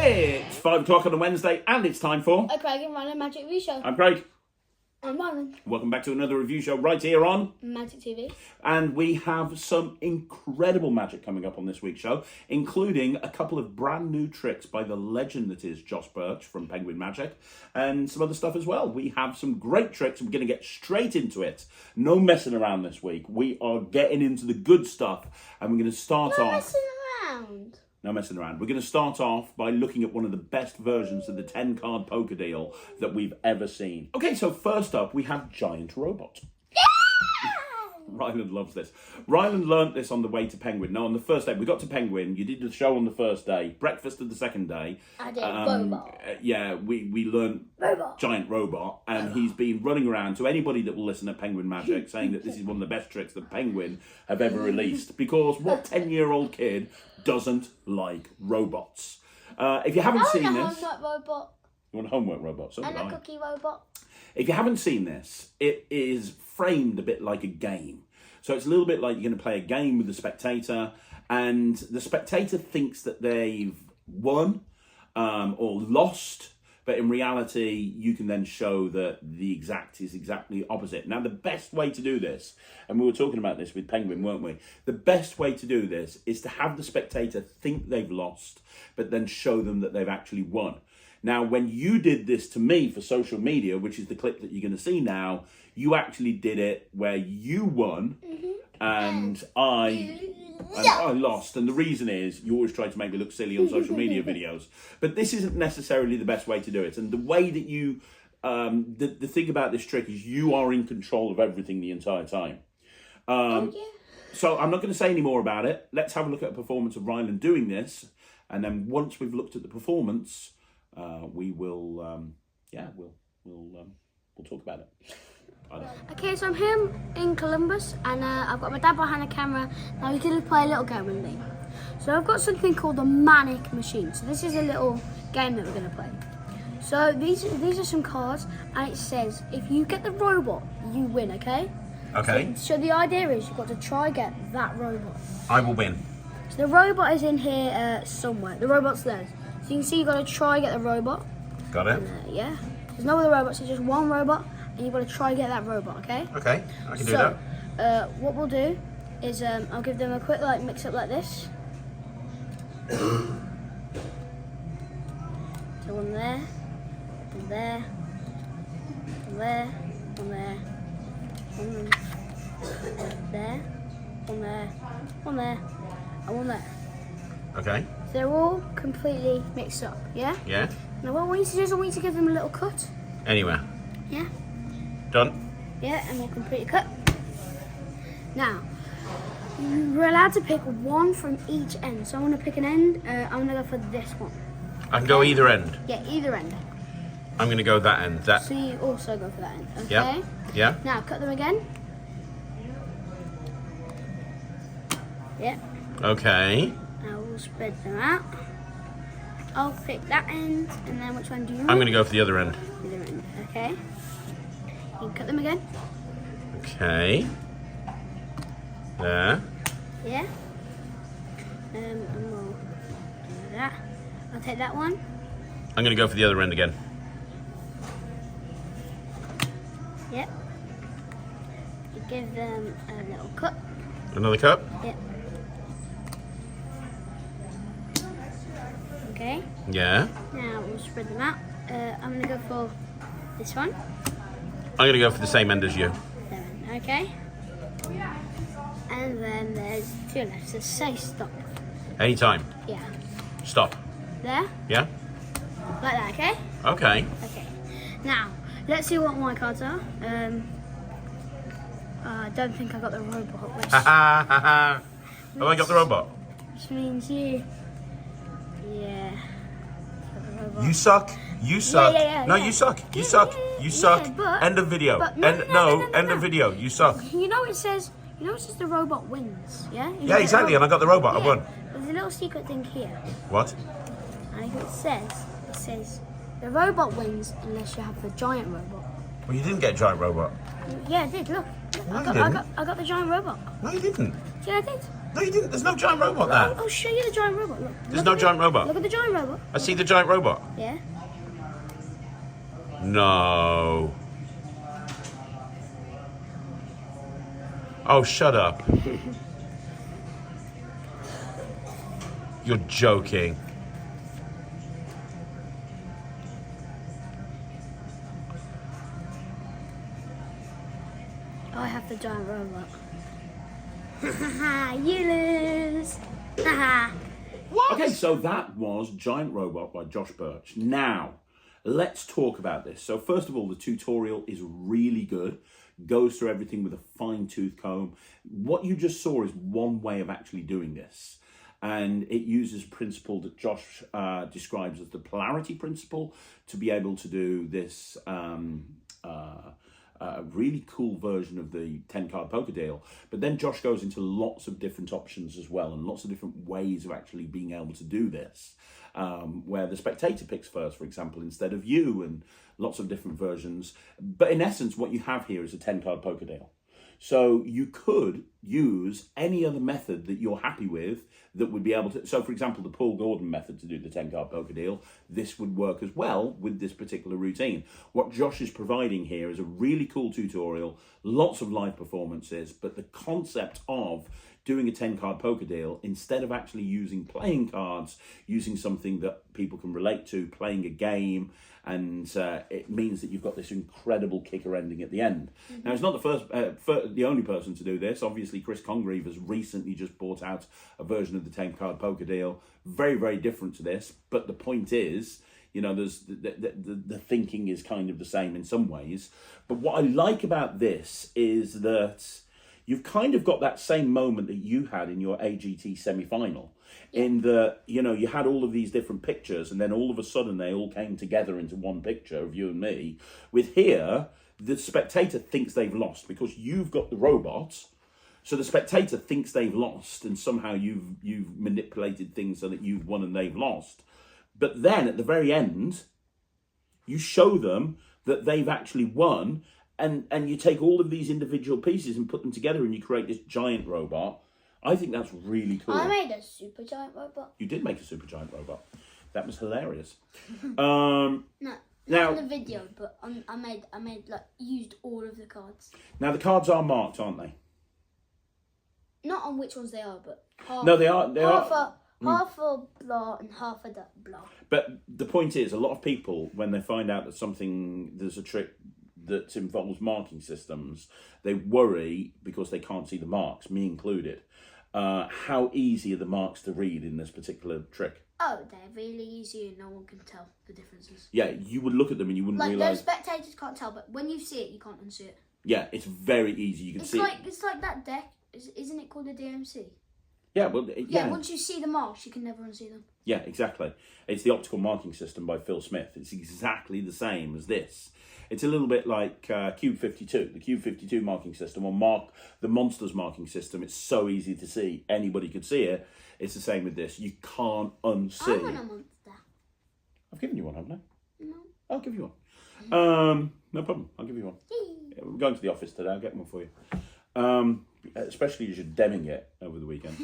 It's 5 o'clock on a Wednesday and it's time for a Craig and Ryland Magic Review Show. I'm Craig. I'm Ryland. Welcome back to another review show right here on Magic TV. And we have some incredible magic coming up on this week's show, including a couple of brand new tricks by the legend that is Burch from Penguin Magic, and some other stuff as well. We have some great tricks and we're going to get straight into it. No messing around this week. We are getting into the good stuff and we're going to start off... Messing around. No messing around. We're going to start off by looking at one of the best versions of the 10-card poker deal that we've ever seen. Okay, so first up, we have Giant Robot. Ryland loves this. Ryland learnt this on the way to Penguin. Now, on the first day, we got to Penguin. You did the show on the first day, breakfast of the second day. I did Robot. Yeah, we learnt Robot. Giant Robot, and he's been running around to anybody that will listen at Penguin Magic saying that this is one of the best tricks that Penguin have ever released. Because what 10-year-old kid doesn't like robots? If you haven't seen this... Homework robot. You want a homework robot? So And a cookie robot. If you haven't seen this, it is framed a bit like a game. So it's a little bit like you're going to play a game with the spectator, and the spectator thinks that they've won or lost, but in reality, you can then show that the exact is exactly opposite. Now, the best way to do this, and we were talking about this with Penguin, weren't we? The best way to do this is to have the spectator think they've lost, but then show them that they've actually won. Now, when you did this to me for social media, which is the clip that you're going to see now, you actually did it where you won and I lost. And the reason is you always try to make me look silly on social media videos. But this isn't necessarily the best way to do it. And the way that you, the thing about this trick is you are in control of everything the entire time. So I'm not going to say any more about it. Let's have a look at a performance of Ryland doing this. And then once we've looked at the performance... we will, we'll talk about it. Okay, so I'm here in Columbus, and I've got my dad behind the camera. Now he's going to play a little game with me. So I've got something called the Manic Machine. So this is a little game that we're going to play. So these are some cards, and it says if you get the robot, you win. Okay. Okay. So the idea is you've got to try get that robot. I will win. So the robot is in here somewhere. The robot's there. So you can see you've got to try get the robot. Got it. And, yeah. There's no other robots, there's just one robot, and you've got to try get that robot, okay? Okay, I can do that. What we'll do is I'll give them a quick mix up like this. So one there, one there, one there, one there, one there, one there, one there, and one there. Okay. They're all completely mixed up, yeah? Yeah. Now what I want you to do is I want you to give them a little cut. Anywhere. Yeah? Done. Yeah, and we'll completely cut. Now, you're allowed to pick one from each end. So I want to pick an end. I'm going to go for this one. I can go either end. Yeah, either end. I'm going to go that end. That. So you also go for that end, okay? Yeah. Yeah. Now, cut them again. Yeah. Okay. Now we'll spread them out. I'll pick that end, and then which one do you want? I'm going to go for the other end. The other end, okay. You can cut them again. Okay. There. Yeah. And we'll do that. I'll take that one. I'm going to go for the other end again. Yep. You give them a little cut. Another cup? Yep. Okay. Yeah. Now we'll spread them out. I'm going to go for this one. I'm going to go for the same end as you. Okay. And then there's two left. So say stop. Anytime. Yeah. Stop. There. Yeah? Like that, okay? Okay. Okay. Now, let's see what my cards are. I don't think I got the robot. Which, Ha ha ha ha. Have I got the robot? which means you. Yeah. Got the robot. You suck. You suck. yeah, No, yeah. you suck. You Yeah, suck. yeah, You yeah, suck. but- End of video. but End of video. You suck. You know it says the robot wins, yeah? Yeah, exactly. And I got the robot. I Yeah. won. There's a little secret thing here. What? And it says the robot wins unless you have the giant robot. Well, you didn't get a giant robot. Yeah, I did. Look, No, you didn't. I got the giant robot. No, you didn't. See what I did? No, you didn't. There's no giant robot there. I'll show you the giant robot. Look. There's no giant robot. Look at the giant robot. I see the giant robot. Yeah. No. Oh, shut up. You're joking. I have the giant robot. You lose. Okay, so that was Giant Robot by Josh Burch. Now, let's talk about this. So first of all, the tutorial is really good. Goes through everything with a fine-tooth comb. What you just saw is one way of actually doing this. And it uses a principle that Josh describes as the polarity principle to be able to do this really cool version of the 10-card poker deal. But then Josh goes into lots of different options as well and lots of different ways of actually being able to do this. Where the spectator picks first, for example, instead of you, and lots of different versions. But in essence, what you have here is a 10-card poker deal. So you could use any other method that you're happy with that would be able to... So, for example, the Paul Gordon method to do the 10-card poker deal, this would work as well with this particular routine. What Josh is providing here is a really cool tutorial, lots of live performances, but the concept of doing a 10-card poker deal, instead of actually using playing cards, using something that people can relate to, playing a game, and it means that you've got this incredible kicker ending at the end. Mm-hmm. Now, it's not the only person to do this. Obviously, Chris Congreve has recently just brought out a version of the 10-card poker deal, very, very different to this. But the point is, you know, there's the thinking is kind of the same in some ways. But what I like about this is that you've kind of got that same moment that you had in your AGT semi-final, in the, you know, you had all of these different pictures and then all of a sudden they all came together into one picture of you and me. With here, the spectator thinks they've lost because you've got the robot. So the spectator thinks they've lost and somehow you've manipulated things so that you've won and they've lost. But then at the very end, you show them that they've actually won. And you take all of these individual pieces and put them together and you create this giant robot. I think that's really cool. I made a super giant robot. You did make a super giant robot. That was hilarious. No, now, not in the video, but I made like used all of the cards. Now the cards are marked, aren't they? Not on which ones they are, but half, no, they are. Half a blah and half a blah. But the point is, a lot of people, when they find out that there's a trick that involves marking systems, they worry because they can't see the marks, me included. How easy are the marks to read in this particular trick? Oh, they're really easy and no one can tell the differences. Yeah, you would look at them and you wouldn't realise. Those spectators can't tell, but when you see it, you can't unsee it. Yeah, it's very easy. You can see it. It's like that deck. Isn't it called a DMC? Yeah, well, yeah. Once you see the marks, you can never unsee them. Yeah, exactly. It's the optical marking system by Phil Smith. It's exactly the same as this. It's a little bit like Cube 52, the Cube 52 marking system, or the Monsters marking system. It's so easy to see. Anybody could see it. It's the same with this. You can't unsee. I want a monster. I've given you one, haven't I? No. I'll give you one. No problem. I'll give you one. Yeah, we're going to the office today. I'll get one for you. Especially as you're demming it over the weekend.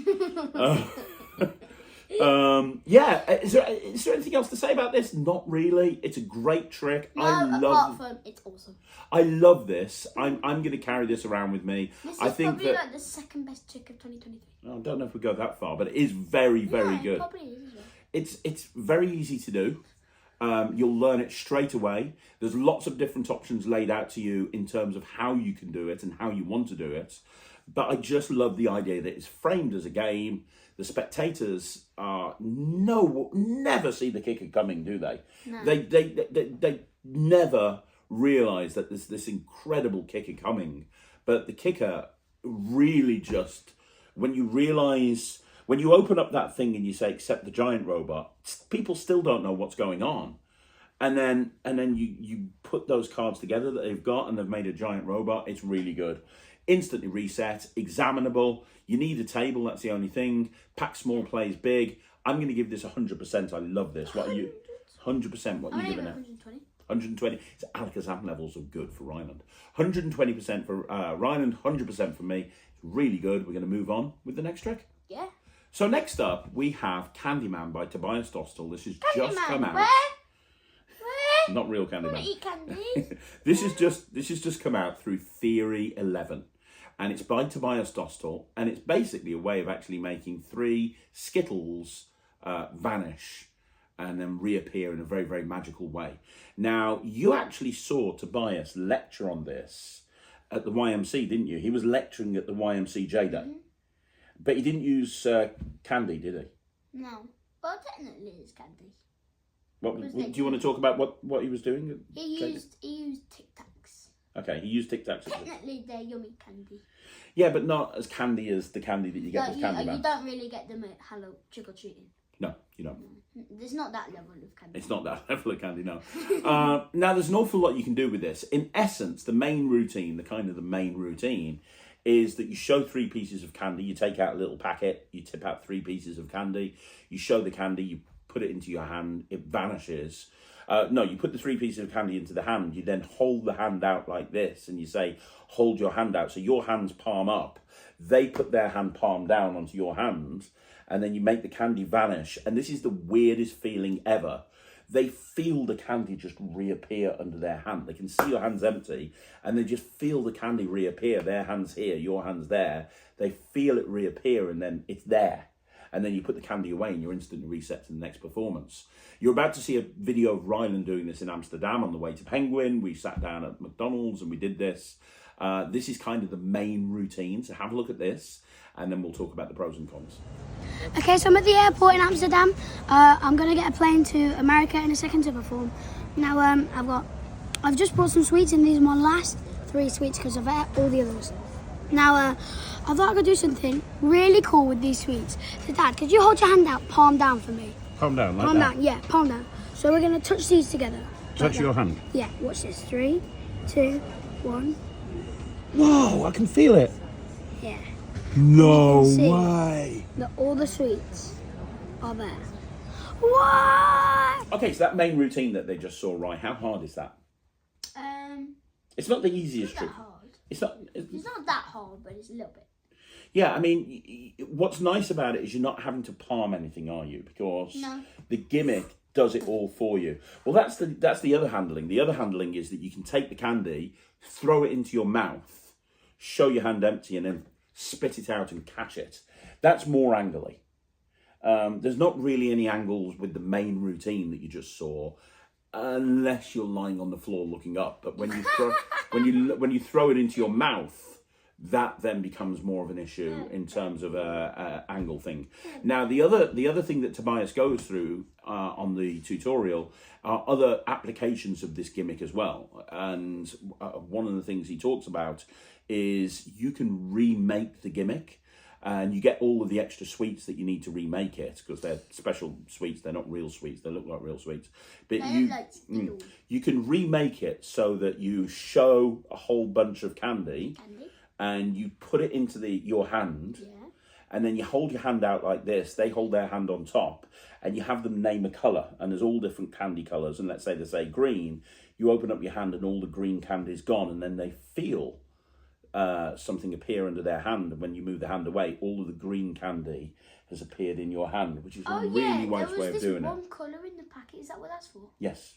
Yeah, is there anything else to say about this? Not really. It's a great trick. No, apart from it's awesome. I love this. I'm going to carry this around with me. This I is think probably that, like the second best trick of 2023. I don't know if we go that far, but it is very, very Yeah, good. It probably is as well. It's very easy to do. You'll learn it straight away. There's lots of different options laid out to you in terms of how you can do it and how you want to do it. But I just love the idea that it's framed as a game. The spectators never see the kicker coming, do they? No. They never realise that there's this incredible kicker coming. But the kicker really just, when you open up that thing and you say, accept the giant robot, people still don't know what's going on. And then you put those cards together that they've got and they've made a giant robot. It's really good. Instantly reset, examinable. You need a table, that's the only thing. Pack small, plays big. I'm going to give this 100%. I love this. What are you? 100%. What are you giving it? 120. 120. It's Alakazam levels of good for Ryland. 120% for Ryland, 100% for me. It's really good. We're going to move on with the next trick. Yeah. So next up, we have Candyman by Tobias Dostal. This has just come out. Where? Not real I want to Candyman. eat candy. This has just come out through Theory 11, and it's by Tobias Dostal, and it's basically a way of actually making 3 Skittles vanish and then reappear in a very, very magical way. Now, you actually saw Tobias lecture on this at the YMC, didn't you? He was lecturing at the YMCJ day. Mm-hmm. But he didn't use candy, did he? No. But technically it's candy. Do you want to talk about what he was doing? He used Tic Tacs. Okay, he used Tic Tacs. Technically they're yummy candy. Yeah, but not as candy as the candy that you get with Candyman. You don't really get them at Hello Trick or Treating. No, you don't. There's not that level of candy. It's not that level of candy, no. Now, there's an awful lot you can do with this. In essence, the main routine is that you show 3 pieces of candy, you take out a little packet, you tip out 3 pieces of candy, you show the candy, you put it into your hand, it vanishes. No, you put the 3 pieces of candy into the hand, you then hold the hand out like this, and you say, hold your hand out. So your hand's palm up, they put their hand palm down onto your hand, and then you make the candy vanish. And this is the weirdest feeling ever. They feel the candy just reappear under their hand. They can see your hand's empty, and they just feel the candy reappear. Their hand's here, your hand's there. They feel it reappear, and then it's there. And then you put the candy away, and you're instantly reset to the next performance. You're about to see a video of Ryland doing this in Amsterdam on the way to Penguin. We sat down at McDonald's, and we did this. This is kind of the main routine, so have a look at this, and then we'll talk about the pros and cons. Okay, so I'm at the airport in Amsterdam. I'm going to get a plane to America in a second to perform. Now, I've just brought some sweets, and these are my last 3 sweets because I've ate all the others. Now, I thought I could do something really cool with these sweets. So, Dad, could you hold your hand out, palm down for me? Palm down, like Palm that. down, yeah, palm down. So we're going to touch these together. Touch like your that. hand. Yeah, watch this. 3, 2, 1. Whoa, I can feel it. Yeah. No see. way. That all the sweets are there. What? Okay, so that main routine that they just saw, right, how hard is that? It's not the easiest Not trick. that hard. It's not that hard, but it's a little bit. Yeah, I mean, what's nice about it is you're not having to palm anything, are you? Because the gimmick does it all for you. Well, that's the other handling. The other handling is that you can take the candy, throw it into your mouth, show your hand empty, and then spit it out and catch it. That's more angly. There's not really any angles with the main routine that you just saw, unless you're lying on the floor looking up. But when you throw, when you throw it into your mouth, that then becomes more of an issue in terms of a angle thing. Now, the other thing that Tobias goes through on the tutorial are other applications of this gimmick as well. And one of the things he talks about is you can remake the gimmick, and you get all of the extra sweets that you need to remake it, because they're special sweets. They're not real sweets. They look like real sweets. But you can remake it so that you show a whole bunch of candy. And you put it into your hand, and then you hold your hand out like this. They hold their hand on top, and you have them name a colour. And there's all different candy colours. And let's say they say green. You open up your hand, and all the green candy's gone. And then they feel something appear under their hand. And when you move the hand away, all of the green candy has appeared in your hand, which is a really nice way of doing it. One colour in the packet. Is that what that's for? Yes.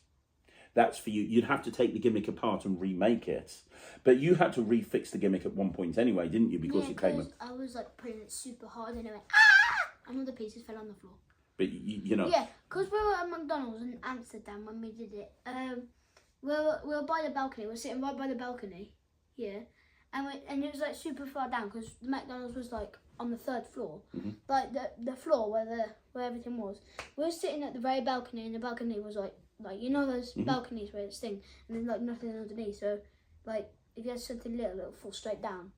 That's for you. You'd have to take the gimmick apart and remake it. But you had to refix the gimmick at one point anyway, didn't you? Because it came with... I was like putting it super hard, and it went, ah! And all the pieces fell on the floor. But you know... Yeah, because we were at McDonald's in Amsterdam when we did it. We were by the balcony. We were sitting right by the balcony. Yeah. And it was like super far down, because the McDonald's was like on the 3rd floor. Like the floor where everything was. We were sitting at the very balcony, and the balcony was like you know those balconies where it's thing, and there's like nothing underneath. So like if you had something little, it'll fall straight down.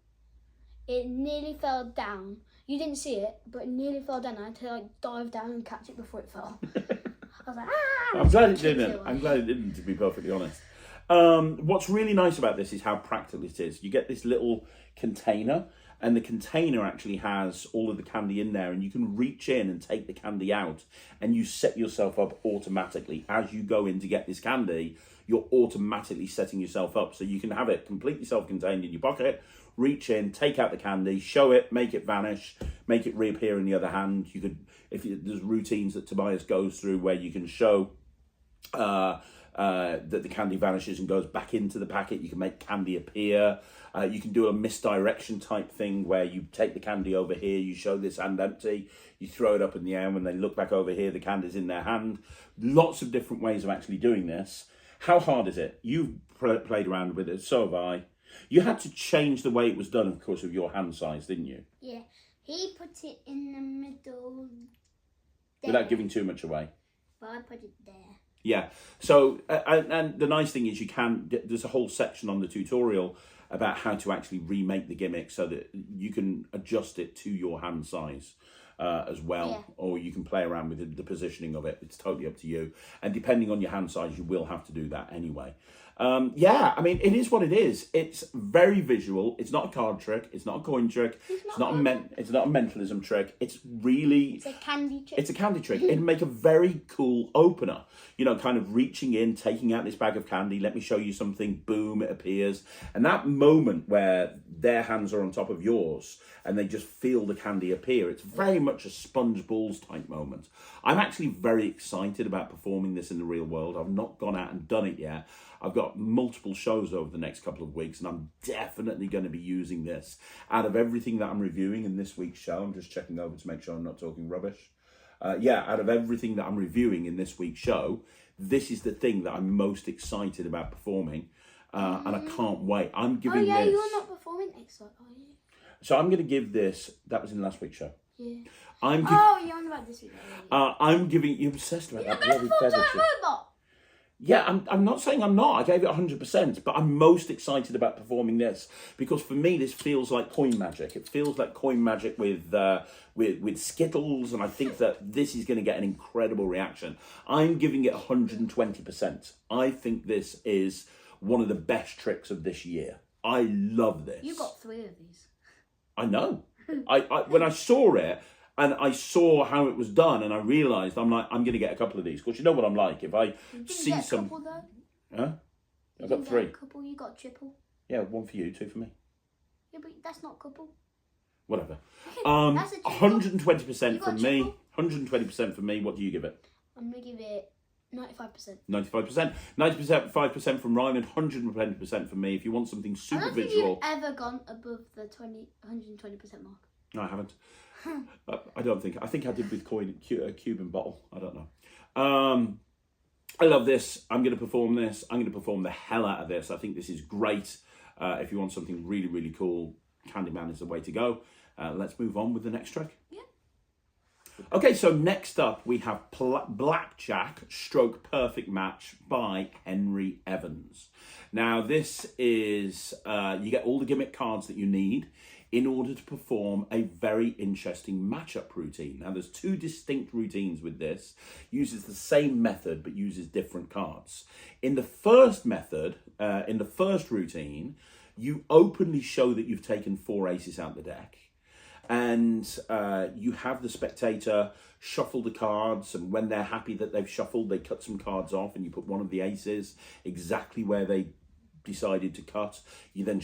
It nearly fell down. You didn't see it, but it nearly fell down. I had to like dive down and catch it before it fell. I was like, ah! I'm glad it didn't. I'm glad it didn't, to be perfectly honest. What's really nice about this is how practical it is. You get this little container, and the container actually has all of the candy in there, and you can reach in and take the candy out, and you set yourself up automatically. As you go in to get this candy, you're automatically setting yourself up, so you can have it completely self-contained in your pocket, reach in, take out the candy, show it, make it vanish, make it reappear in the other hand. You could, there's routines that Tobias goes through where you can show that the candy vanishes and goes back into the packet. You can make candy appear. You can do a misdirection type thing where you take the candy over here, you show this hand empty, you throw it up in the air, and when they look back over here, the candy's in their hand. Lots of different ways of actually doing this. How hard is it? You've played around with it, so have I. You had to change the way it was done, of course, of your hand size, didn't you? Yeah. He put it in the middle there. Without giving too much away. But I put it there. Yeah. So, and the nice thing is there's a whole section on the tutorial about how to actually remake the gimmick so that you can adjust it to your hand size as well. Or you can play around with the positioning of it. It's totally up to you. And depending on your hand size, you will have to do that anyway. Yeah, I mean, it is what it is. It's very visual. It's not a card trick. It's not a coin trick. It's not a mentalism trick. It's a candy trick. It's a candy trick. It'd make a very cool opener. You know, kind of reaching in, taking out this bag of candy. Let me show you something. Boom, it appears. And that moment where their hands are on top of yours and they just feel the candy appear. It's very much a sponge balls type moment. I'm actually very excited about performing this in the real world. I've not gone out and done it yet. I've got multiple shows over the next couple of weeks, and I'm definitely going to be using this. Out of everything that I'm reviewing in this week's show, I'm just checking over to make sure I'm not talking rubbish. Out of everything that I'm reviewing in this week's show, this is the thing that I'm most excited about performing, and I can't wait. I'm giving this... you're not performing next week, are you? So I'm going to give this... That was in last week's show. Yeah. You're on about this week. I'm giving... You're obsessed about that bloody feather shit. Robot. Yeah, I'm not saying I'm not. I gave it 100%, but I'm most excited about performing this because for me, this feels like coin magic. It feels like coin magic with Skittles, and I think that this is going to get an incredible reaction. I'm giving it 120%. I think this is one of the best tricks of this year. I love this. You got 3 of these. I know. I when I saw it, and I saw how it was done, and I realised, I'm going to get a couple of these. Because you know what I'm like. If I see some... Couple, though? Huh? I've got 3. Couple, you got triple. Yeah, 1 for you, 2 for me. Yeah, but that's not couple. Whatever. That's a 120% from me. 120% for me. What do you give it? I'm going to give it 95%. 95%. 90%, 5% from Ryland. 120% from me. If you want something super visual... I don't think you've ever gone above the 120% mark. No, I haven't. I don't think. I think I did with Cuban bottle. I don't know. I love this. I'm going to perform this. I'm going to perform the hell out of this. I think this is great. If you want something really, really cool, Candyman is the way to go. Let's move on with the next trick. Yeah. Okay, so next up we have Blackjack Stroke Perfect Match by Henry Evans. Now this is, you get all the gimmick cards that you need in order to perform a very interesting matchup routine. Now, there's 2 distinct routines with this. Uses the same method, but uses different cards. In the first method, in the first routine, you openly show that you've taken 4 aces out the deck. And you have the spectator shuffle the cards, and when they're happy that they've shuffled, they cut some cards off, and you put one of the aces exactly where they decided to cut. You then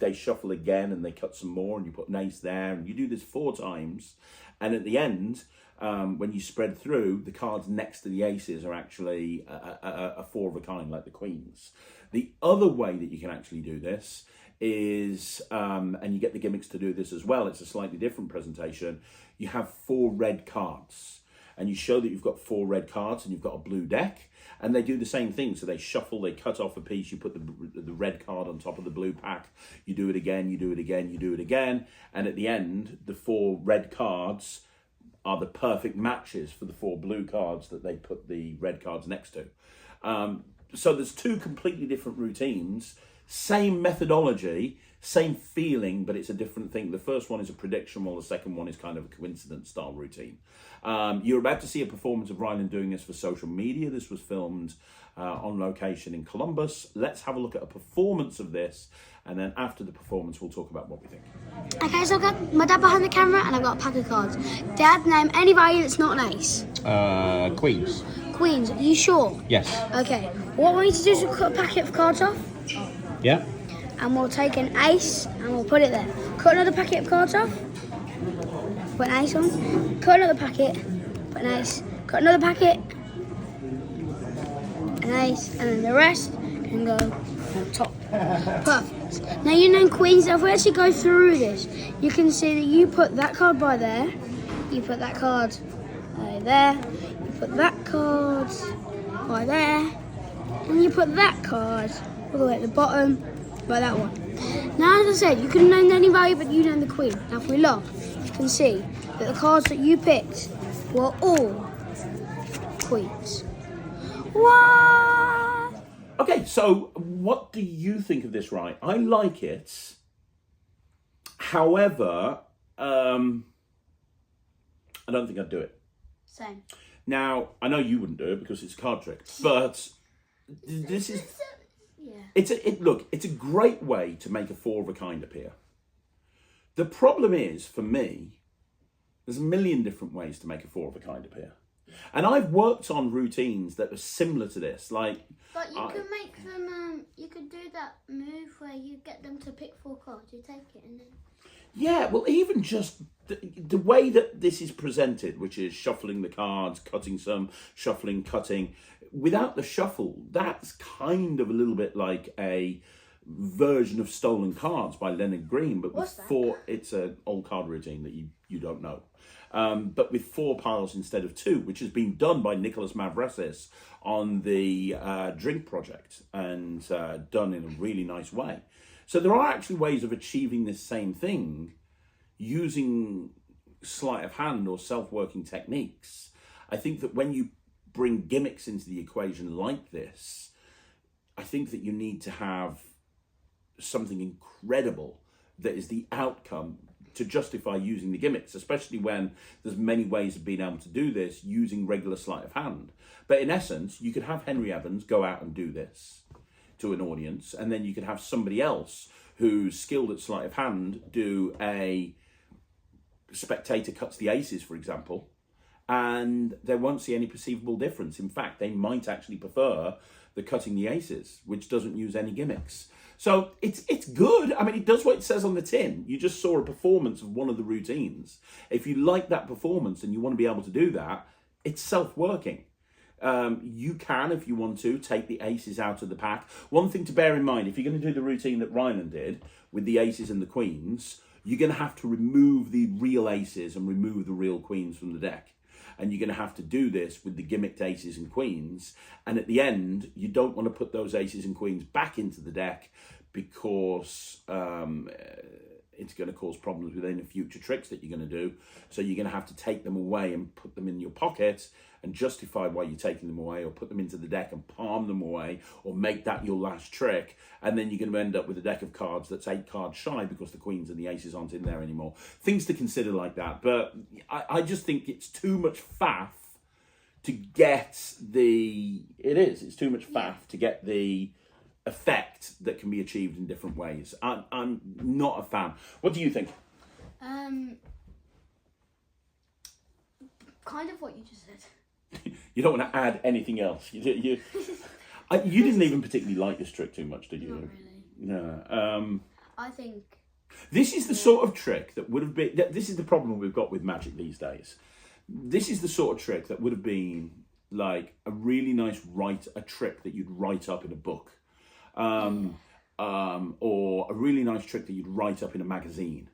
they shuffle again and they cut some more, and you put an ace there, and you do this 4 times, and at the end when you spread through, the cards next to the aces are actually a 4 of a kind, like the queens. The other way that you can actually do this is and you get the gimmicks to do this as well, it's a slightly different presentation. You have 4 red cards, and you show that you've got 4 red cards and you've got a blue deck. And they do the same thing. So they shuffle, they cut off a piece, you put the red card on top of the blue pack, you do it again, you do it again, you do it again. And at the end, the 4 red cards are the perfect matches for the 4 blue cards that they put the red cards next to. So there's 2 completely different routines, same methodology, same feeling, but it's a different thing. The first one is a prediction, while the second one is kind of a coincidence style routine. You're about to see a performance of Ryland doing this for social media. This was filmed on location in Columbus. Let's have a look at a performance of this, and then after the performance, we'll talk about what we think. Okay, so I've got my dad behind the camera, and I've got a pack of cards. Dad, name any value that's not an ace. Queens. Queens, are you sure? Yes. Okay, what we need to do is cut a packet of cards off. Yeah. and we'll take an ace and we'll put it there. Cut another packet of cards off. Put an ace on. Cut another packet. Put an ace. Cut another packet. An ace, and then the rest can go on top. Perfect. Now you know queens. If we actually go through this, you can see that you put that card by there. You put that card there. You put that card by there, and you put that card all the way at the bottom by that one. Now, as I said, you couldn't name any value, but you named the queen. Now, if we look, you can see that the cards that you picked were all queens. What? Okay, so what do you think of this, right? I like it. However, I don't think I'd do it. Same. Now, I know you wouldn't do it because it's a card trick, but this is... Yeah. Look, it's a great way to make a four of a kind appear. The problem is, for me, there's a million different ways to make a four of a kind appear. And I've worked on routines that are similar to this, like... But you could make them, you could do that move where you get them to pick 4 cards, you take it and then... Yeah, well, even just the way that this is presented, which is shuffling the cards, cutting some, shuffling, cutting, without the shuffle, that's kind of a little bit like a version of Stolen Cards by Leonard Green, but with it's an old card routine that you don't know. But with 4 piles instead of 2, which has been done by Nicholas Mavresis on the Drink Project and done in a really nice way. So there are actually ways of achieving this same thing using sleight of hand or self-working techniques. I think that when you bring gimmicks into the equation like this, I think that you need to have something incredible that is the outcome to justify using the gimmicks, especially when there's many ways of being able to do this using regular sleight of hand. But in essence, you could have Henry Evans go out and do this to an audience, and then you could have somebody else who's skilled at sleight of hand do a spectator cuts the aces, for example, and they won't see any perceivable difference. In fact, they might actually prefer the cutting the aces, which doesn't use any gimmicks. So it's good. I mean, it does what it says on the tin. You just saw a performance of one of the routines. If you like that performance and you want to be able to do that, it's self-working. You can, if you want to, take the aces out of the pack. One thing to bear in mind, if you're going to do the routine that Ryland did with the aces and the queens, you're going to have to remove the real aces and remove the real queens from the deck. And you're going to have to do this with the gimmicked aces and queens. And at the end, you don't want to put those aces and queens back into the deck because it's going to cause problems with any future tricks that you're going to do. So you're going to have to take them away and put them in your pocket and justify why you're taking them away, or put them into the deck and palm them away, or make that your last trick. And then you're going to end up with a deck of cards that's 8 cards shy because the queens and the aces aren't in there anymore. Things to consider like that. But I just think it's too much faff to get the... It's too much faff to get the effect that can be achieved in different ways. I'm not a fan. What do you think? Kind of what you just said. You don't want to add anything else. You didn't even particularly like this trick too much, did you? Not really. No. I think... This is the sort of trick that would have been... This is the problem we've got with Magic these days. This is the sort of trick that would have been like a really nice a trick that you'd write up in a book. Or a really nice trick that you'd write up in a magazine.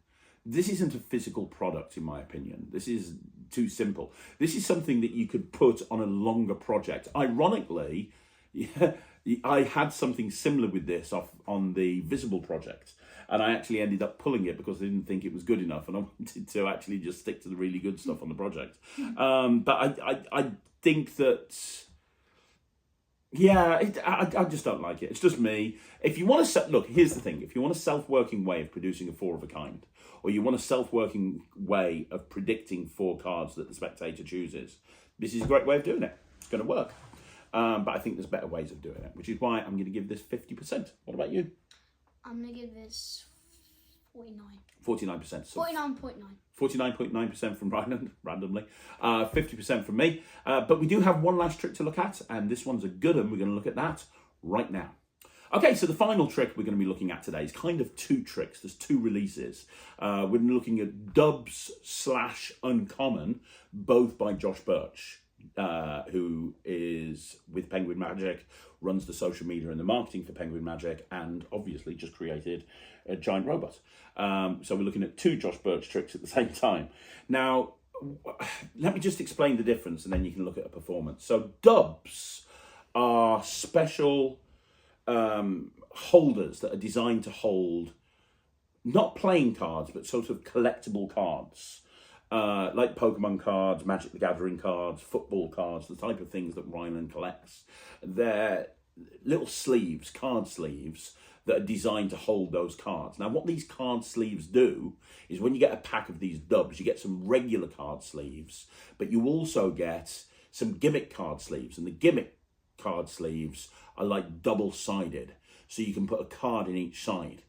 This isn't a physical product, in my opinion. This is too simple. This is something that you could put on a longer project. Ironically, I had something similar with this on the Visible project, and I actually ended up pulling it because I didn't think it was good enough, and I wanted to actually just stick to the really good stuff on the project. But I think that... Yeah, I just don't like it. It's just me. If you want to... Look, here's the thing. If you want a self-working way of producing a four of a kind, or you want a self-working way of predicting 4 cards that the spectator chooses, this is a great way of doing it. It's going to work. But I think there's better ways of doing it, which is why I'm going to give this 50%. What about you? I'm going to give this 49. 49%. So 49.9. 49.9% from Ryland, randomly. 50% from me. But we do have one last trick to look at, and this one's a good one. We're going to look at that right now. Okay, so the final trick we're going to be looking at today is kind of two tricks. There's two releases. We're looking at Dubs / Uncommon, both by Josh Burch, who is with Penguin Magic, runs the social media and the marketing for Penguin Magic, and obviously just created a giant robot. So we're looking at two Josh Burch tricks at the same time. Now, let me just explain the difference, and then you can look at a performance. So Dubs are special holders that are designed to hold not playing cards, but sort of collectible cards, like Pokemon cards, Magic the Gathering cards, football cards, the type of things that Ryland collects. They're little sleeves, card sleeves, that are designed to hold those cards. Now, what these card sleeves do is when you get a pack of these Dubs, you get some regular card sleeves, but you also get some gimmick card sleeves, and the gimmick card sleeves are like double-sided, so you can put a card in each side.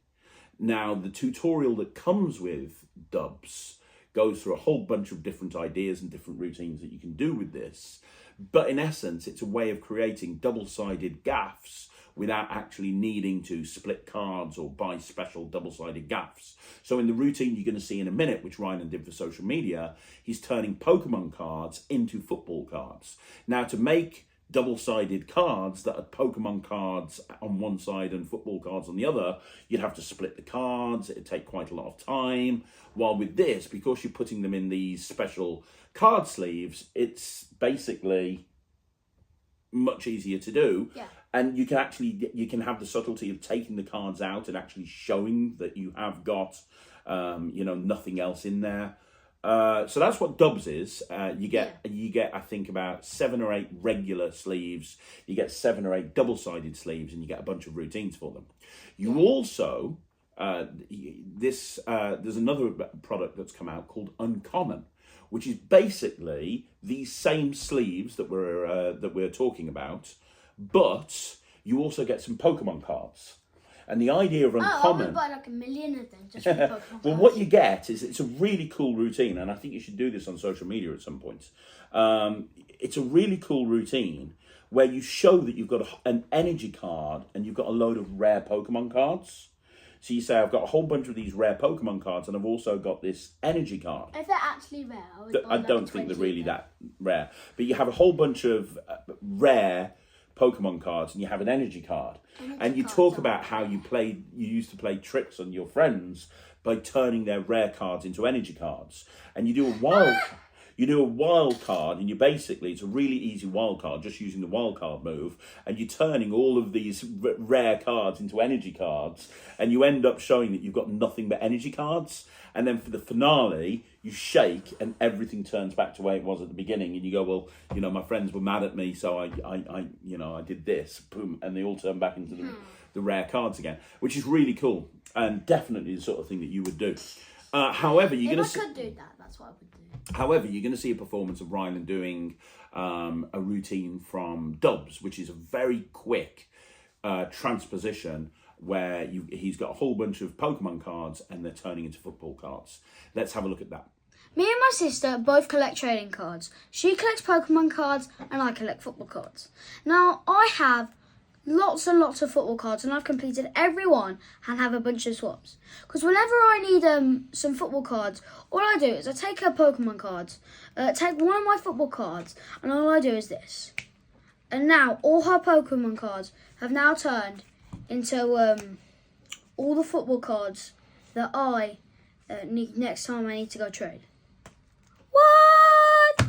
Now, the tutorial that comes with Dubs goes through a whole bunch of different ideas and different routines that you can do with this, but in essence, it's a way of creating double-sided gaffs without actually needing to split cards or buy special double-sided gaffs. So in the routine you're going to see in a minute, which Ryland did for social media, he's turning Pokemon cards into football cards. Now, to make double-sided cards that are Pokemon cards on one side and football cards on the other, you'd have to split the cards. It'd take quite a lot of time. While with this, because you're putting them in these special card sleeves, it's basically much easier to do. Yeah. And you can have the subtlety of taking the cards out and actually showing that you have got nothing else in there. So that's what Dubs is. You get I think about 7 or 8 regular sleeves. You get 7 or 8 double-sided sleeves, and you get a bunch of routines for them. You also there's another product that's come out called Uncommon, which is basically these same sleeves that we're talking about, but you also get some Pokemon cards. And the idea of Uncommon... I would buy like 1 million of them just for Pokemon Well, cards. what you get is it's a really cool routine, and I think you should do this on social media at some point. It's a really cool routine where you show that you've got an energy card and you've got a load of rare Pokemon cards. So you say, I've got a whole bunch of these rare Pokemon cards, and I've also got this energy card. If they're actually rare, I don't think they're really that rare. But you have a whole bunch of rare Pokemon cards, and you have an energy card. And you talk about how you used to play tricks on your friends by turning their rare cards into energy cards. And you do a wild card, and it's a really easy wild card, just using the wild card move, and you're turning all of these rare cards into energy cards, and you end up showing that you've got nothing but energy cards. And then for the finale, you shake and everything turns back to where it was at the beginning, and you go, well, my friends were mad at me, so I did this, boom, and they all turn back into the rare cards again, which is really cool and definitely the sort of thing that you would do. However, you're going to could do that, that's what I would do. However, you're going to see a performance of Ryland doing a routine from Dubs, which is a very quick transposition where he's got a whole bunch of Pokemon cards and they're turning into football cards. Let's have a look at that. Me and my sister both collect trading cards. She collects Pokemon cards and I collect football cards. Now, I have lots and lots of football cards, and I've completed every one and have a bunch of swaps. Because whenever I need some football cards, all I do is I take her Pokemon cards, take one of my football cards, and all I do is this. And now all her Pokemon cards have now turned into all the football cards that I need next time I need to go trade. What?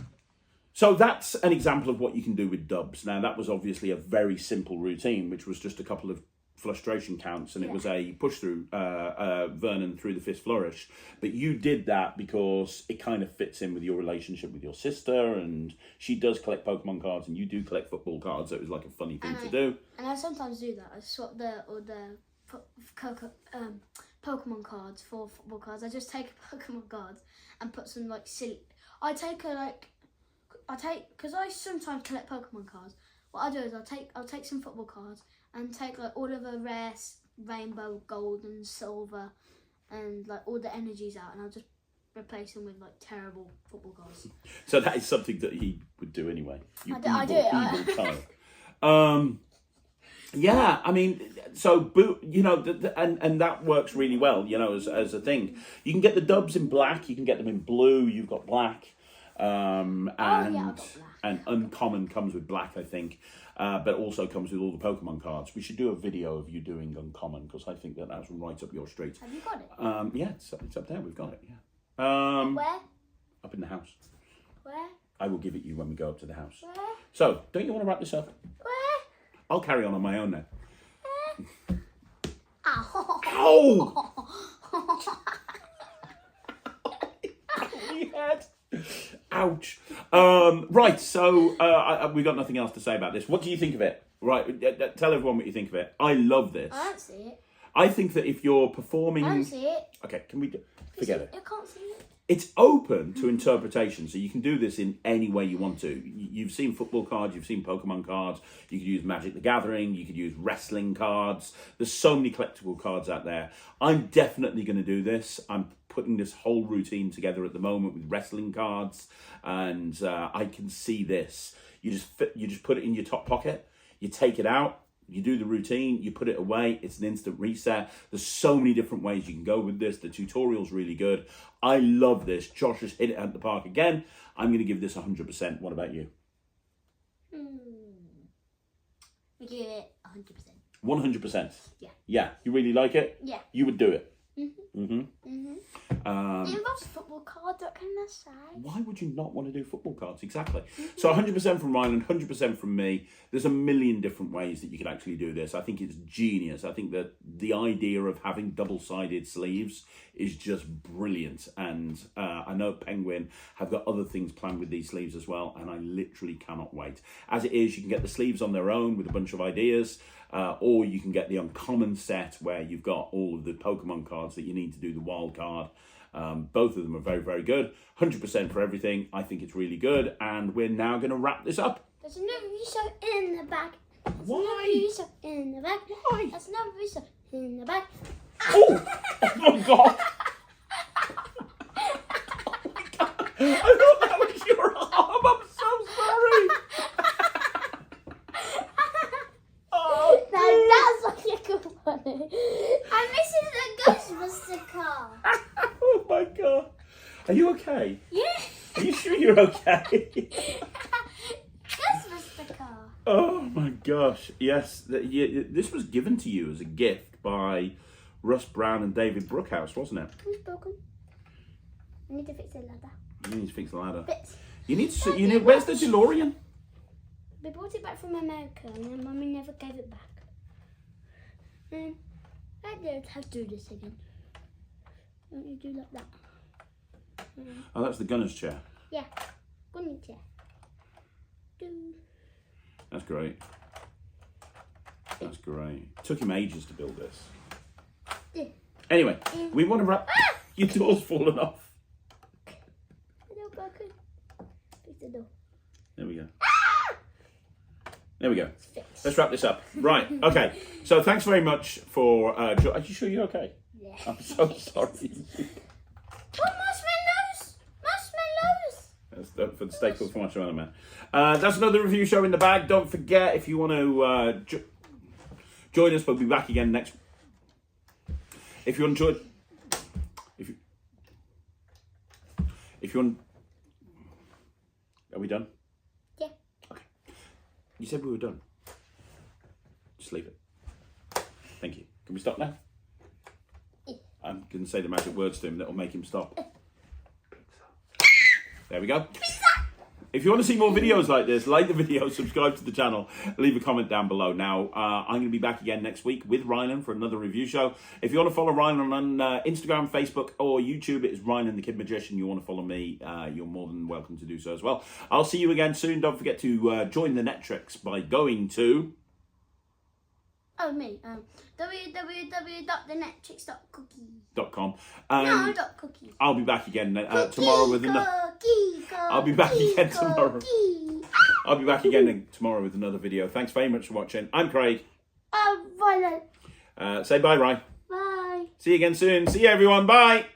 So that's an example of what you can do with Dubs. Now, that was obviously a very simple routine, which was just a couple of frustration counts, and it was a push through Vernon through the fifth flourish. But you did that because it kind of fits in with your relationship with your sister, and she does collect Pokemon cards and you do collect football cards, so it was like a funny thing to do. And I sometimes do that. I swap the Pokemon cards for football cards. I just take a Pokemon card and put some silly... because I sometimes collect Pokemon cards. What I do is I'll take some football cards and take all of the rare rainbow, gold and silver and all the energies out, and I'll just replace them with terrible football cards. So that is something that he would do anyway. I do it. Evil child. Yeah, I mean, so you know, and that works really well, you know, as a thing. You can get the dubs in black, you can get them in blue. You've got black, and I've got black. and uncommon comes with black, I think, but also comes with all the Pokemon cards. We should do a video of you doing uncommon because I think that's right up your street. Have you got it? Yeah, it's up there. We've got it. Yeah. Where? Up in the house. Where? I will give it you when we go up to the house. Where? So, don't you want to wrap this up? Where? I'll carry on my own now. Ow! Ouch. Right, so we got nothing else to say about this. What do you think of it? Right, tell everyone what you think of it. I love this. I don't see it. I think that if you're performing... I don't see it. Okay, can we... Forget it. I can't see it. It's open to interpretation, so you can do this in any way you want to. You've seen football cards, you've seen Pokemon cards, you could use Magic the Gathering, you could use wrestling cards. There's so many collectible cards out there. I'm definitely going to do this. I'm putting this whole routine together at the moment with wrestling cards, and I can see this. You just put it in your top pocket, you take it out, you do the routine, you put it away, it's an instant reset. There's so many different ways you can go with this. The tutorial's really good. I love this. Josh has hit it at the park again. I'm going to give this 100%. What about you? We give it 100%. 100%? Yeah. Yeah. You really like it? Yeah. You would do it? It involves football cards, what can I say? Why would you not want to do football cards? Exactly. So 100% from Ryland, 100% from me. There's a million different ways that you can actually do this. I think it's genius. I think that the idea of having double-sided sleeves is just brilliant. And I know Penguin have got other things planned with these sleeves as well, and I literally cannot wait. As it is, you can get the sleeves on their own with a bunch of ideas, or you can get the uncommon set where you've got all of the Pokemon cards that you need to do the wild card. Both of them are very, very good. 100% for everything. I think it's really good. And we're now going to wrap this up. There's another research in the back. Why? Research in the back. Why? There's another research in the back. Oh! Oh my god! I thought that was your arm. I'm so sorry. Oh, Now that's what you could put it. I'm missing the Ghostbuster car. oh my god. Are you okay? Yeah. Are you sure you're okay? Ghostbuster car. Oh my gosh. Yes. This was given to you as a gift by Russ Brown and David Brookhouse, wasn't it? Who's broken? I need to fix the ladder. You need to fix the ladder. Fix. You need to. Where's the DeLorean? We brought it back from America and then Mummy never gave it back. I don't have to do this again. Don't you do like that? Oh, that's the gunner's chair. Yeah. Gunny chair. That's great. That's great. Took him ages to build this. Anyway, we want to wrap. Your door's fallen off. The door broken. Fix the door. There we go. There we go. Let's wrap this up. Right. Okay. So thanks very much for. Are you sure you're okay? Yeah. I'm so sorry. Oh, marshmallows! Marshmallows! That's for the steak cook for Marshmallow Man. That's another review show in the bag. Don't forget, if you want to join us, we'll be back again next. If you enjoyed, if you want, are we done? Yeah. Okay. You said we were done. Just leave it. Thank you. Can we stop now? Yeah. I'm going to say the magic words to him that'll make him stop. There we go. If you want to see more videos like this, like the video, subscribe to the channel, leave a comment down below. Now, I'm going to be back again next week with Ryland for another review show. If you want to follow Ryland on Instagram, Facebook, or YouTube, it's Ryland the Kid Magician. You want to follow me, you're more than welcome to do so as well. I'll see you again soon. Don't forget to join the Netrix by going to... Oh, me. www.thenetrix.cookie.com. .com. No, .cookie. I'll be back again tomorrow with another... I'll be back again tomorrow. I'll be back again tomorrow with another video. Thanks very much for watching. I'm Craig. Violet. Say bye, Rye. Bye. See you again soon. See you, everyone. Bye.